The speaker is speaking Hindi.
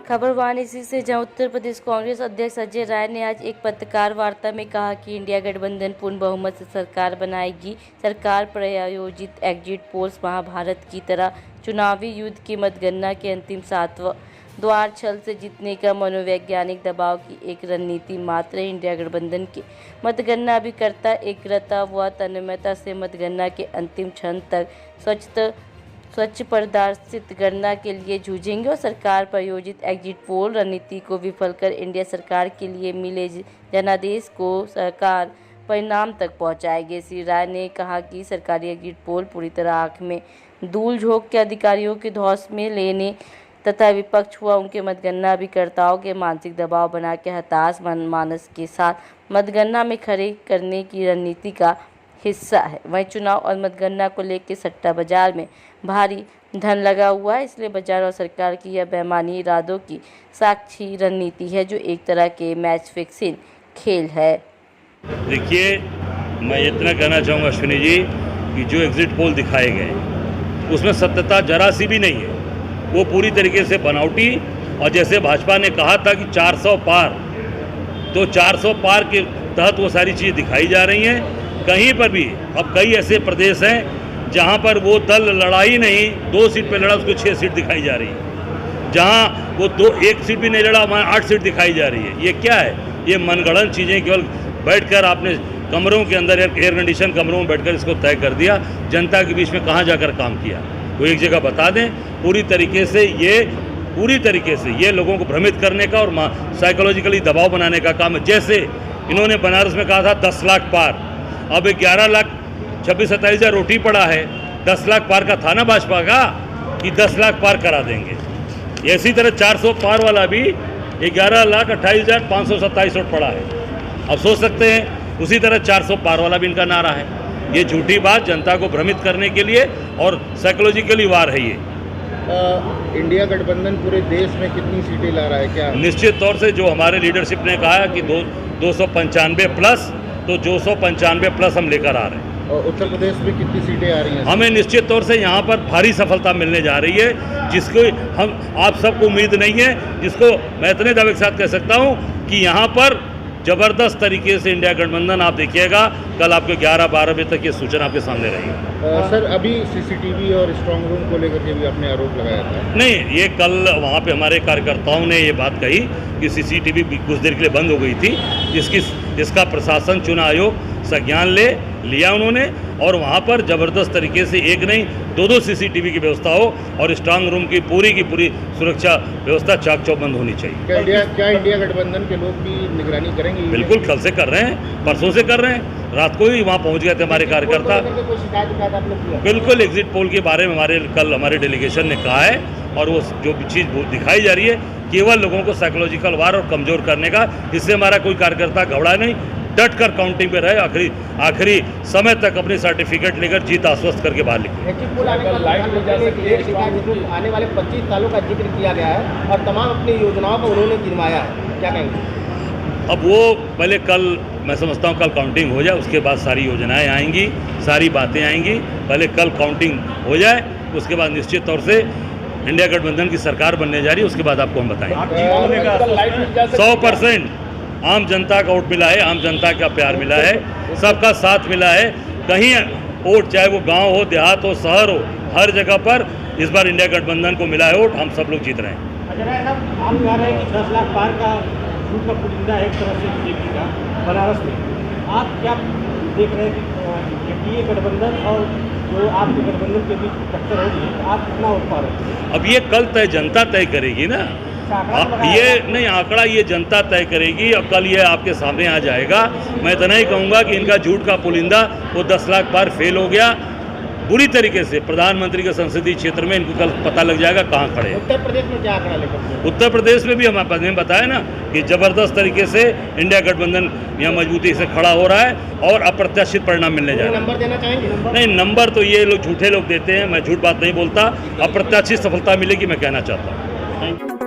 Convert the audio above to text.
खबर वाराणसी से, जहां उत्तर प्रदेश कांग्रेस अध्यक्ष अजय राय ने आज एक पत्रकार वार्ता में कहा कि इंडिया गठबंधन पूर्ण बहुमत से सरकार बनाएगी। सरकार प्रायोजित एग्जिट पोल्स महाभारत की तरह चुनावी युद्ध की मतगणना के अंतिम 7वां द्वार छल से जीतने का मनोवैज्ञानिक दबाव की एक रणनीति मात्र है। इंडिया गठबंधन की मतगणना अभिकर्ता एकाग्रता व तन्मयता से मतगणना के अंतिम क्षण तक स्वच्छ प्रदर्शित गणना के लिए जूझेंगे और सरकार प्रायोजित एग्जिट पोल रणनीति को विफल कर इंडिया सरकार के लिए मिले जनादेश को सरकार परिणाम तक पहुंचाएगी। श्री राय ने कहा कि सरकारी एग्जिट पोल पूरी तरह आंख में धूल झोंक के अधिकारियों के धौंस में लेने तथा विपक्ष हुआ उनके मतगणना अभिकर्ताओं के मानसिक दबाव बना के हताश मानस के साथ मतगणना में खड़े करने की रणनीति का हिस्सा है। वहीं चुनाव और मतगणना को लेकर सट्टा बाजार में भारी धन लगा हुआ है, इसलिए बाजार और सरकार की यह बेईमानी इरादों की साक्षी रणनीति है, जो एक तरह के मैच फिक्सिंग खेल है। देखिए, मैं इतना कहना चाहूँगा अश्विनी जी कि जो एग्जिट पोल दिखाए गए उसमें सत्यता जरा सी भी नहीं है। वो पूरी तरीके से बनावटी, और जैसे भाजपा ने कहा था कि 400 पार, तो 400 पार के तहत वो सारी चीज़ें दिखाई जा रही हैं। कहीं पर भी अब कई ऐसे प्रदेश हैं जहां पर वो दल लड़ा ही नहीं, 2 सीट पे लड़ा, उसको 6 सीट दिखाई जा रही है। जहां वो 1 सीट भी नहीं लड़ा, वहाँ 8 सीट दिखाई जा रही है। ये क्या है? ये मनगढ़ंत चीज़ें, केवल बैठकर आपने कमरों के अंदर एयर कंडीशन कमरों में बैठकर इसको तय कर दिया। जनता के बीच में कहाँ जाकर काम किया? वो एक जगह बता दें। पूरी तरीके से ये लोगों को भ्रमित करने का और साइकोलॉजिकली दबाव बनाने का काम है। जैसे इन्होंने बनारस में कहा था 10 लाख पार, अब 11 लाख 26-27 हज़ार रोटी पड़ा है। 10 लाख पार का था ना भाजपा का कि 10 लाख पार करा देंगे। इसी तरह 400 पार वाला भी 11,28,527 वोट पड़ा है। अब सोच सकते हैं, उसी तरह 400 पार वाला भी इनका नारा है। ये झूठी बात, जनता को भ्रमित करने के लिए और साइकोलॉजिकली वार है। ये इंडिया गठबंधन पूरे देश में कितनी सीटें ला रहा है? क्या निश्चित तौर से जो हमारे लीडरशिप ने कहा कि 295 प्लस, तो 295 प्लस हम लेकर आ रहे हैं। और उत्तर प्रदेश में कितनी सीटें आ रही हैं? हमें निश्चित तौर से यहाँ पर भारी सफलता मिलने जा रही है, जिसको आप सबको उम्मीद नहीं है, जिसको मैं इतने दावे के साथ कह सकता हूँ कि यहाँ पर ज़बरदस्त तरीके से इंडिया गठबंधन, आप देखिएगा कल आपको 11-12 बजे तक ये सूचना आपके सामने रहेगी। सर, अभी सीसीटीवी और स्ट्रांग रूम को लेकर के भी आपने आरोप लगाया था। नहीं, ये कल वहाँ पे हमारे कार्यकर्ताओं ने ये बात कही कि सीसीटीवी कुछ देर के लिए बंद हो गई थी, जिसका प्रशासन चुनाव आयोग संज्ञान लिया उन्होंने, और वहाँ पर ज़बरदस्त तरीके से एक नहीं 2 सीसीटीवी की व्यवस्था हो और स्ट्रांग रूम की पूरी सुरक्षा व्यवस्था चाक चौबंद होनी चाहिए। क्या इंडिया गठबंधन के लोग भी निगरानी करेंगे? बिल्कुल, कल से कर रहे हैं, परसों से कर रहे हैं। रात को ही वहाँ पहुँच गए थे हमारे कार्यकर्ता। बिल्कुल, एग्जिट पोल के बारे में कल हमारे डेलीगेशन ने कहा है, और वो जो चीज़ दिखाई जा रही है केवल लोगों को साइकोलॉजिकल वार और कमज़ोर करने का। इससे हमारा कोई कार्यकर्ता घबरा नहीं, डट कर काउंटिंग पे रहे, आखिरी समय तक अपनी सर्टिफिकेट लेकर जीत आश्वस्त करके बाहर निकले। आने वाले 25 सालों का जिक्र किया गया है और तमाम अपनी योजनाओं को उन्होंने गिनवाया है, क्या कहेंगे? अब वो पहले कल, मैं समझता हूँ कल काउंटिंग हो जाए, उसके बाद सारी योजनाएं आएंगी, सारी बातें आएंगी। पहले कल काउंटिंग हो जाए, उसके बाद निश्चित तौर से इंडिया गठबंधन की सरकार बनने जा रही है, उसके बाद आपको हम बताएंगे। 100% आम जनता का वोट मिला है, आम जनता का प्यार मिला है, सबका साथ मिला है। कहीं वोट, चाहे वो गांव हो, देहात हो, शहर हो, हर जगह पर इस बार इंडिया गठबंधन को मिला है वोट। हम सब लोग जीत रहे हैं। आप कह रहे हैं कि 10 लाख पार का झूठ का पुलिंदा एक तरह से बीजेपी का बनारस में, आप क्या देख रहे हैं कि एनडीए गठबंधन और जो आपके गठबंधन के बीच टक्कर होगी, आप कितना वोट पा रहे हैं? अब ये कल जनता तय करेगी ना, ये नहीं आंकड़ा, ये जनता तय करेगी। अब कल ये आपके सामने आ जाएगा। मैं इतना ही कहूँगा कि इनका झूठ का पुलिंदा वो 10 लाख पार फेल हो गया बुरी तरीके से। प्रधानमंत्री के संसदीय क्षेत्र में इनको कल पता लग जाएगा कहाँ खड़े हैं। उत्तर प्रदेश में क्या आंकड़ा लेकर? उत्तर प्रदेश में भी हमें बताया ना कि ज़बरदस्त तरीके से इंडिया गठबंधन यहाँ मजबूती से खड़ा हो रहा है और अप्रत्याशित परिणाम मिलने जा रहा है। नंबर देना चाहेंगे? नहीं, नंबर तो ये लोग झूठे लोग देते हैं, मैं झूठ बात नहीं बोलता। अप्रत्याशित सफलता मिलेगी, मैं कहना चाहता हूँ।